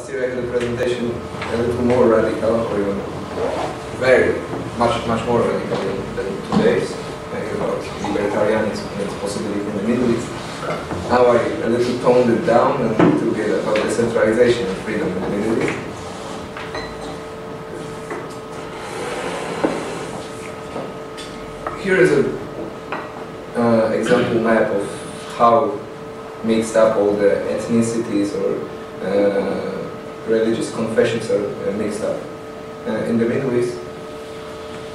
last year I had a presentation a little more radical, or even very much more radical than today's, about libertarianism and its possibility in the Middle East. Now I a little toned it down and to get about decentralization and freedom in the Middle East. Here is an example map of how mixed up all the ethnicities or religious confessions are mixed up in the Middle East.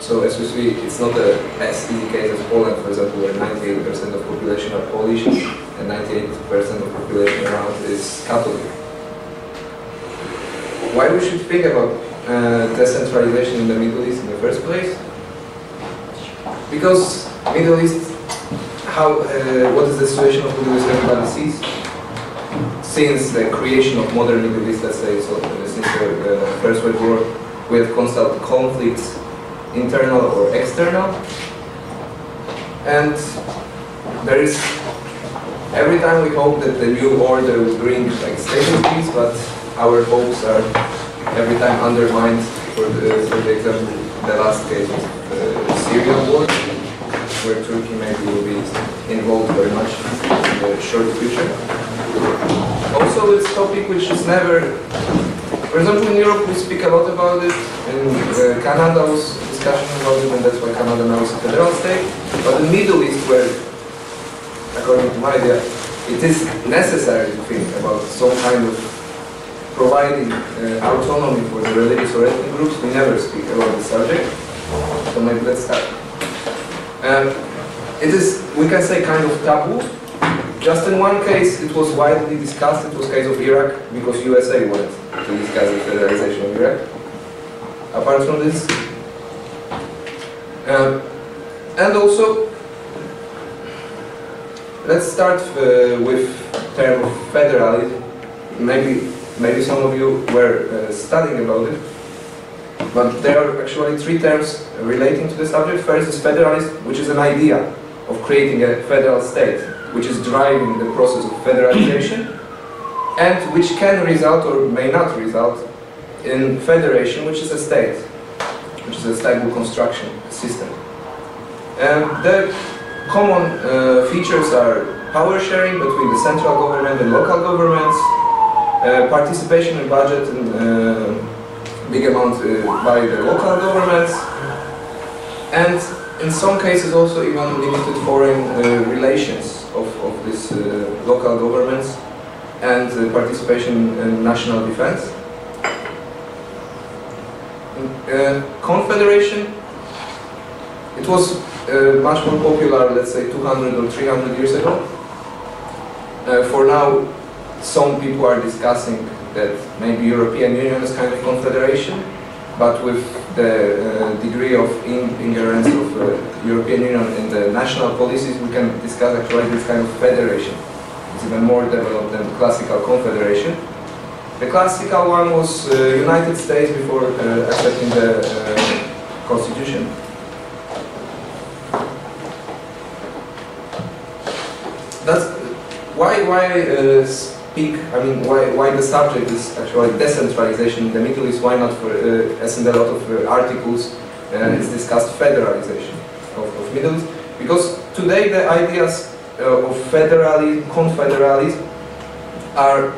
So as you see, it's not as easy case as Poland, for example, where 98% of population are Polish and 98% of population around is Catholic. Why we should think about decentralization in the Middle East in the first place? Because Middle East, what is the situation of Middle East everybody sees? Since the creation of modern Middle East, let's say, so since the First World War, we have constant conflicts, internal or external, and there is, every time we hope that the new order will bring like stable peace, but our hopes are every time undermined. For the example, the last case was the Syrian war, where Turkey maybe will be involved very much in the short future. Also, it's a topic which is never, for example, in Europe we speak a lot about it, in Canada was discussion about it, and that's why Canada now is a federal state. But in the Middle East, where, according to my idea, it is necessary to think about some kind of providing autonomy for the religious or ethnic groups, we never speak about the subject. So maybe let's start. It is, we can say, kind of taboo. Just in one case, it was widely discussed. It was the case of Iraq, because USA wanted to discuss the federalization of Iraq. Apart from this, and also, let's start with the term of federalism. Maybe some of you were studying about it, but there are actually three terms relating to the subject. First is federalism, which is an idea of creating a federal state, which is driving the process of federalization, and which can result or may not result in federation, which is a state, which is a stable construction system. The common features are power sharing between the central government and local governments, participation in budget in big amount by the local governments, and in some cases also even limited foreign relations of these local governments, and participation in national defense. Confederation, it was much more popular, let's say 200 or 300 years ago. For now, some people are discussing that maybe European Union is kind of confederation, but with the degree of ingerence of European Union in the national policies, we can discuss actually this kind of federation. It's even more developed than classical confederation. The classical one was United States before accepting the Constitution. That's why speak. I mean, why the subject is actually decentralization in the Middle East? Why not, for, as in a lot of articles, it's discussed federalization of Middle East? Because today the ideas of federalism, confederalism, are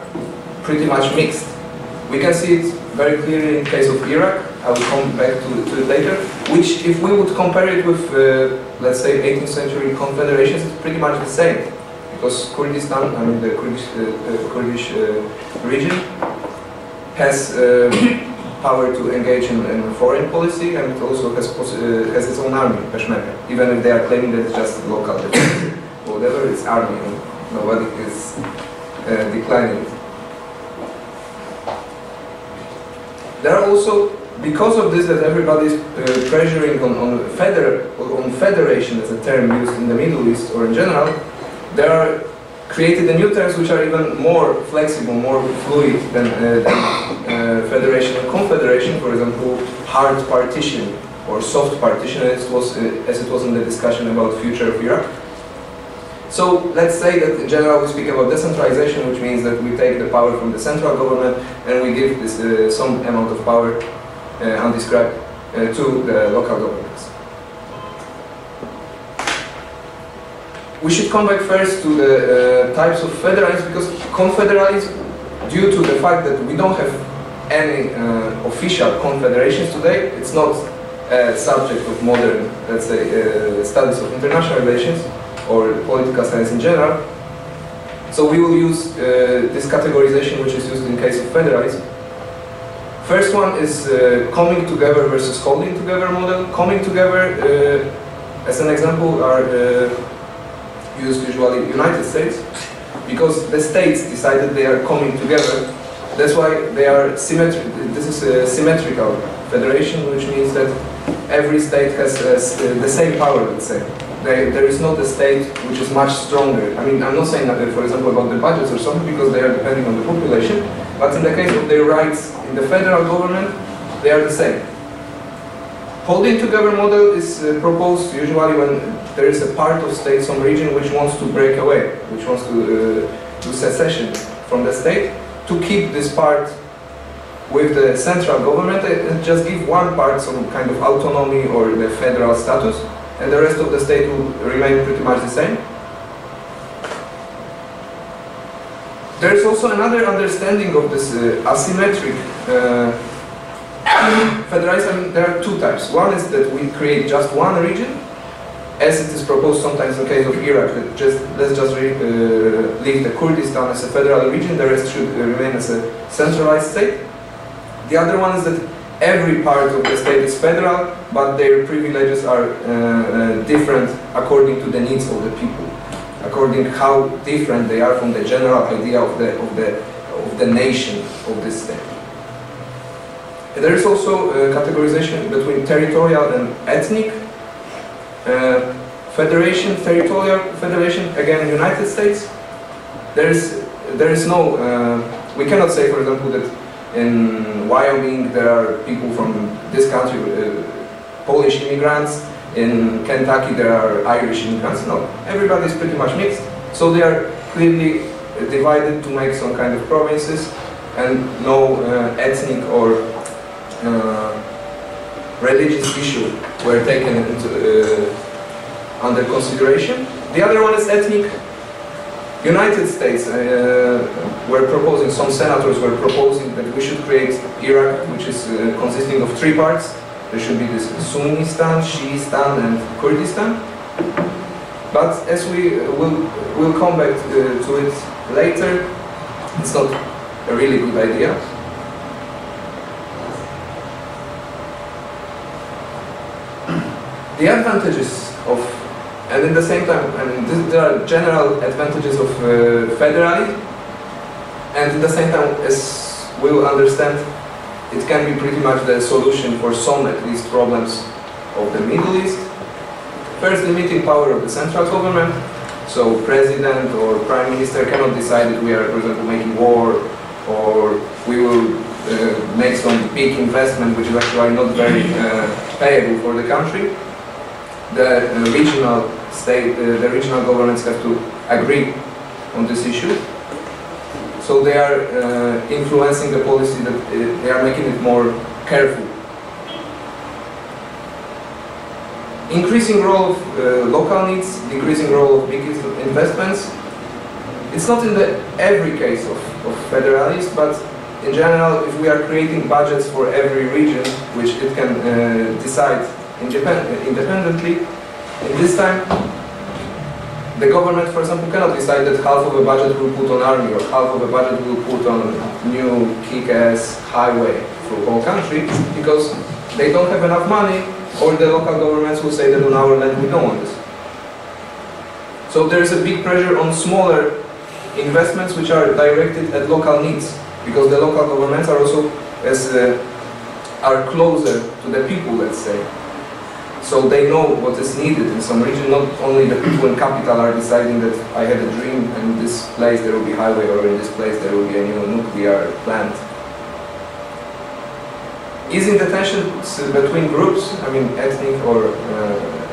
pretty much mixed. We can see it very clearly in the case of Iraq. I will come back to it later. Which, if we would compare it with, let's say, 18th century confederations, it's pretty much the same. Because Kurdistan, I mean the Kurdish region, has power to engage in foreign policy, and it also has its own army, Peshmerga. Even if they are claiming that it's just local defense, whatever, it's army, and nobody is declining it. There are also, because of this, that everybody is pressuring on federation as a term used in the Middle East or in general. There are created the new terms which are even more flexible, more fluid than federation and confederation. For example, hard partition or soft partition, as it was in the discussion about future of Iraq. So let's say that in general we speak about decentralization, which means that we take the power from the central government and we give this, some amount of power, undescribed, to the local governments. We should come back first to the types of federalism, because confederalism, due to the fact that we don't have any official confederations today, it's not a subject of modern, let's say, studies of international relations or political science in general. So we will use this categorization which is used in case of federalism. First one is coming together versus holding together model. Coming together, as an example, are used usually United States, because the states decided they are coming together. That's why they are symmetric. This is a symmetrical federation, which means that every state has the same power, let's say. There is not a state which is much stronger. I mean, I'm not saying that, for example, about the budgets or something, because they are depending on the population, but in the case of their rights in the federal government, they are the same. Holding together model is proposed usually when there is a part of state, some region, which wants to break away, which wants to do secession from the state, to keep this part with the central government and just give one part some kind of autonomy or the federal status, and the rest of the state will remain pretty much the same. There is also another understanding of this asymmetric federalism. There are two types. One is that we create just one region, as it is proposed sometimes in the case of Iraq, that let's just leave the Kurdistan as a federal region, the rest should remain as a centralized state. The other one is that every part of the state is federal, but their privileges are different according to the needs of the people, according how different they are from the general idea of the nation of this state. And there is also a categorization between territorial and ethnic. Federation, territorial federation, again, United States. There is no, we cannot say, for example, that in Wyoming there are people from this country, Polish immigrants. In Kentucky there are Irish immigrants. No, everybody is pretty much mixed. So they are clearly divided to make some kind of provinces, and no ethnic or religious issue were taken into, under consideration. The other one is ethnic. United States were proposing, some senators were proposing that we should create Iraq, which is consisting of three parts. There should be this Sunnistan, Shiistan, and Kurdistan. But as we will come back to it later, it's not a really good idea. The advantages of, and at the same time, I mean, there are general advantages of federalism, and at the same time, as we will understand, it can be pretty much the solution for some, at least, problems of the Middle East. First, limiting power of the central government. So, president or prime minister cannot decide that we are, for example, making war, or we will make some big investment, which is actually not very payable for the country. The regional state, the regional governments have to agree on this issue. So they are influencing the policy, that they are making it more careful. Increasing role of local needs, decreasing role of big investments. It's not in every case of federalism, but in general, if we are creating budgets for every region, which it can decide independently, in this time, the government, for example, cannot decide that half of a budget will put on army, or half of a budget will put on new kick-ass highway for the whole country, because they don't have enough money, or the local governments will say that on our land we don't want this. So there is a big pressure on smaller investments which are directed at local needs, because the local governments are also are closer to the people, let's say. So they know what is needed in some region. Not only the people in capital are deciding that I had a dream and in this place there will be highway, or in this place there will be a new nuclear plant. Easing the tensions between groups, I mean ethnic or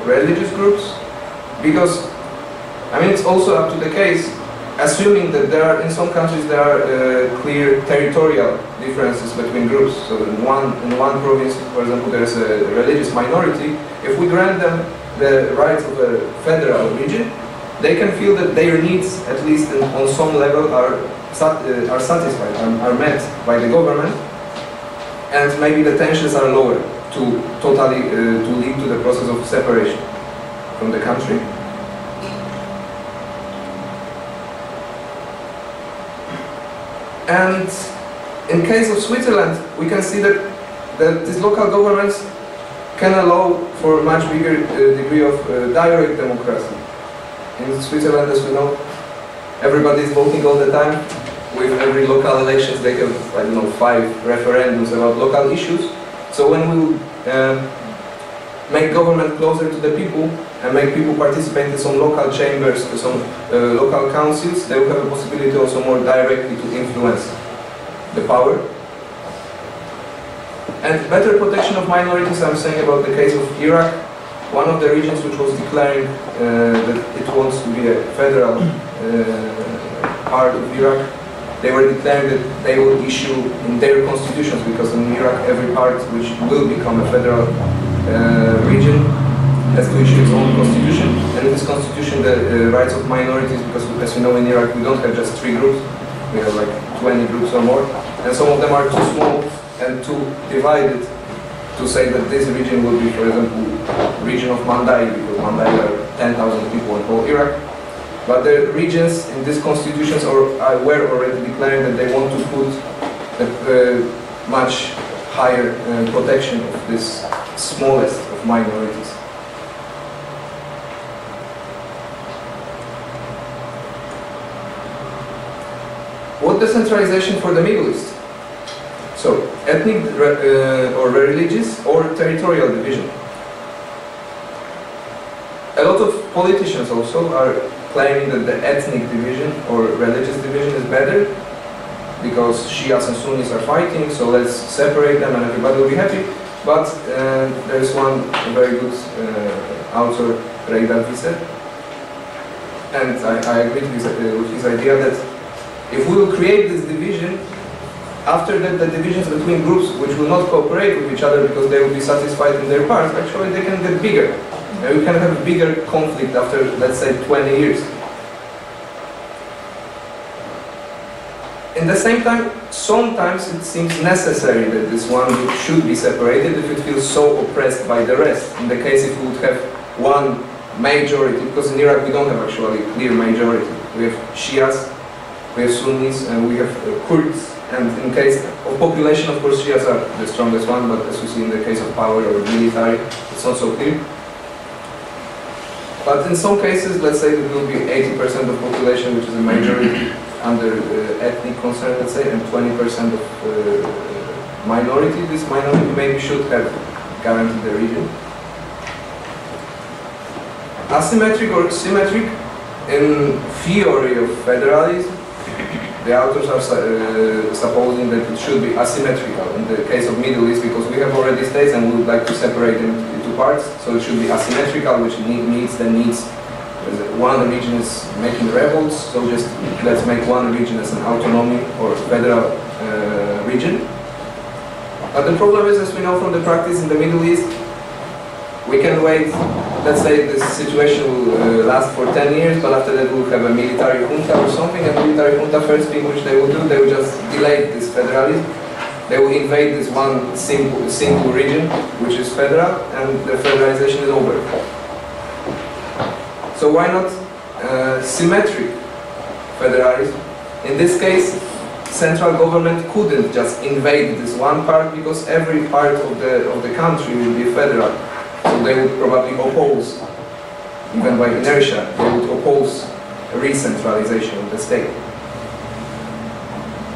religious groups, because I mean, it's also up to the case, assuming that there are, in some countries, there are clear territorial differences between groups. So in one province, for example, there's a religious minority. If we grant them the rights of a federal region, they can feel that their needs, at least on some level, are satisfied, are met by the government, and maybe the tensions are lower to totally to lead to the process of separation from the country. And in case of Switzerland, we can see that these local governments can allow for a much bigger degree of direct democracy. In Switzerland, as we know, everybody is voting all the time. With every local elections, they have, I don't know, 5 referendums about local issues. So when we make government closer to the people and make people participate in some local chambers, some local councils, they will have a possibility also more directly to influence the power. And better protection of minorities, I'm saying about the case of Iraq, one of the regions which was declaring that it wants to be a federal part of Iraq, they were declaring that they will issue in their constitutions, because in Iraq every part which will become a federal region has to issue its own constitution, and in this constitution the rights of minorities, because as you know in Iraq we don't have just 3 groups, we have like 20 groups or more, and some of them are too small and too divided to say that this region will be, for example, region of Mandai, because Mandai are 10,000 people in whole Iraq. But the regions in these constitutions were already declaring that they want to put a much higher protection of this smallest of minorities. What decentralization for the Middle East? So, ethnic or religious or territorial division. A lot of politicians also are claiming that the ethnic division or religious division is better because Shias and Sunnis are fighting, so let's separate them and everybody will be happy. But there's one very good author, Ray Dalvise, and I agree with his idea that if we will create this division, after that the divisions between groups which will not cooperate with each other because they will be satisfied in their parts, actually they can get bigger. And we can have a bigger conflict after, let's say, 20 years. In the same time, sometimes it seems necessary that this one group should be separated if it feels so oppressed by the rest. In the case if we would have one majority, because in Iraq we don't have actually a clear majority. We have Shias, we have Sunnis, and we have Kurds. And in case of population, of course, Shias are the strongest one, but as you see in the case of power or military, it's not so clear. But in some cases, let's say it will be 80% of population, which is a majority under ethnic concern, let's say, and 20% of minority. This minority maybe should have guaranteed the region. Asymmetric or symmetric, in theory of federalism, the authors are supposing that it should be asymmetrical in the case of Middle East, because we have already states and we would like to separate them into parts, so it should be asymmetrical, which meets the needs. One region is making revolts, so just let's make one region as an autonomy or federal region. But the problem is, as we know from the practice in the Middle East, we can wait, let's say this situation will last for 10 years, but after that we'll have a military junta or something, and the military junta, first thing which they will do, they will just delay this federalism. They will invade this one single region, which is federal, and the federalization is over. So why not symmetric federalism? In this case, central government couldn't just invade this one part, because every part of the country will be federal. So they would probably oppose, even by inertia, they would oppose a re-centralization of the state.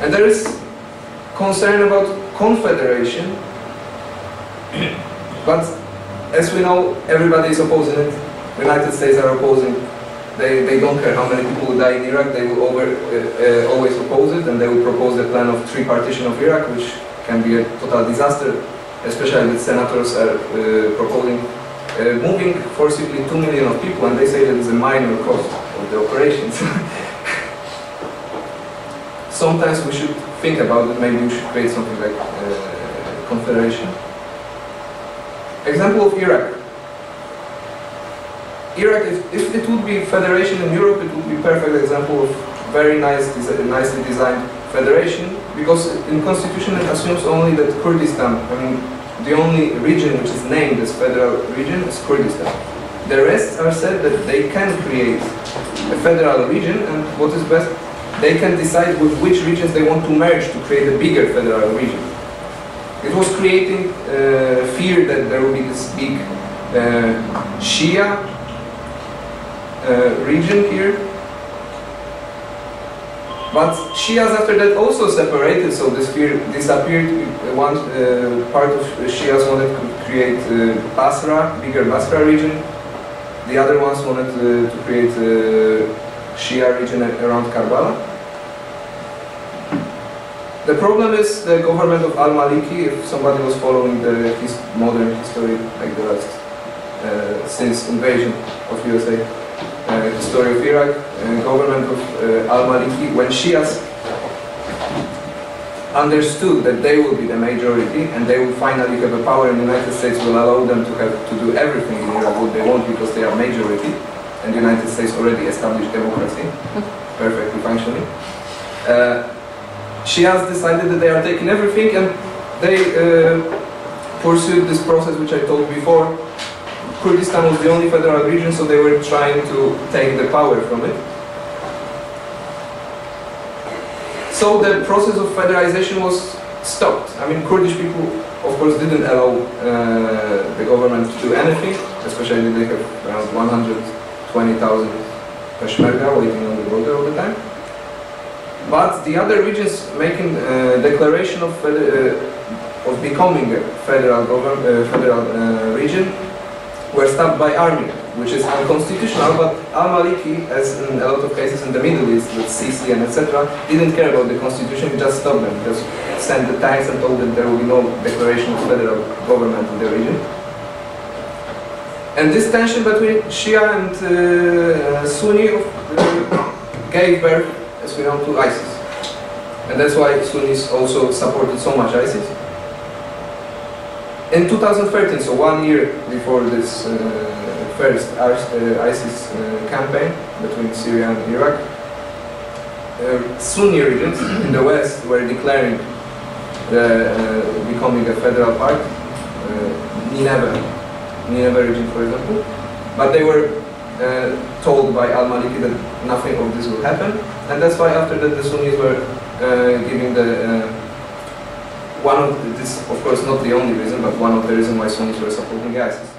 And there is concern about confederation, but as we know, everybody is opposing it. The United States are opposing. They don't care how many people will die in Iraq, they will always oppose it, and they will propose the plan of three-partition of Iraq, which can be a total disaster, especially the senators are proposing moving forcibly 2 million of people, and they say that it's a minor cost of of the operations. Sometimes we should think about it, maybe we should create something like confederation. Example of Iraq. Iraq, if it would be federation in Europe, it would be perfect example of very nicely designed federation, because in constitution it assumes only that Kurdistan, I mean, the only region which is named as federal region is Kurdistan. The rest are said that they can create a federal region, and what is best, they can decide with which regions they want to merge to create a bigger federal region. It was creating fear that there will be this big Shia region here. But Shias after that also separated, so this fear disappeared. One part of Shias wanted to create Basra, bigger Basra region. The other ones wanted to create a Shia region around Karbala. The problem is the government of al-Maliki. If somebody was following his modern history, like the last, since invasion of USA, history of Iraq, government of al-Maliki, when Shias understood that they will be the majority and they will finally have a power in the United States, will allow them to do everything in Iraq what they want because they are majority, and the United States already established democracy, perfectly functioning. Shias decided that they are taking everything, and they pursued this process which I told before. Kurdistan was the only federal region, so they were trying to take the power from it. So the process of federalization was stopped. I mean, Kurdish people, of course, didn't allow the government to do anything, especially they have around 120,000 Peshmerga waiting on the border all the time. But the other regions making declaration of becoming a federal region were stopped by army, which is unconstitutional, but al-Maliki, as in a lot of cases in the Middle East, with Sisi and etc., didn't care about the constitution, he just stopped them, just sent the tanks and told them there will be no declaration of federal government in the region. And this tension between Shia and Sunni gave birth, as we know, to ISIS. And that's why Sunnis also supported so much ISIS. In 2013, so 1 year before this first ISIS campaign between Syria and Iraq, Sunni regions in the West were declaring becoming a federal part, Nineveh region, for example, but they were told by al-Maliki that nothing of this will happen, and that's why after that the Sunnis were giving the this, of course, not the only reason, but one of the reasons why Sunnis were supporting ISIS.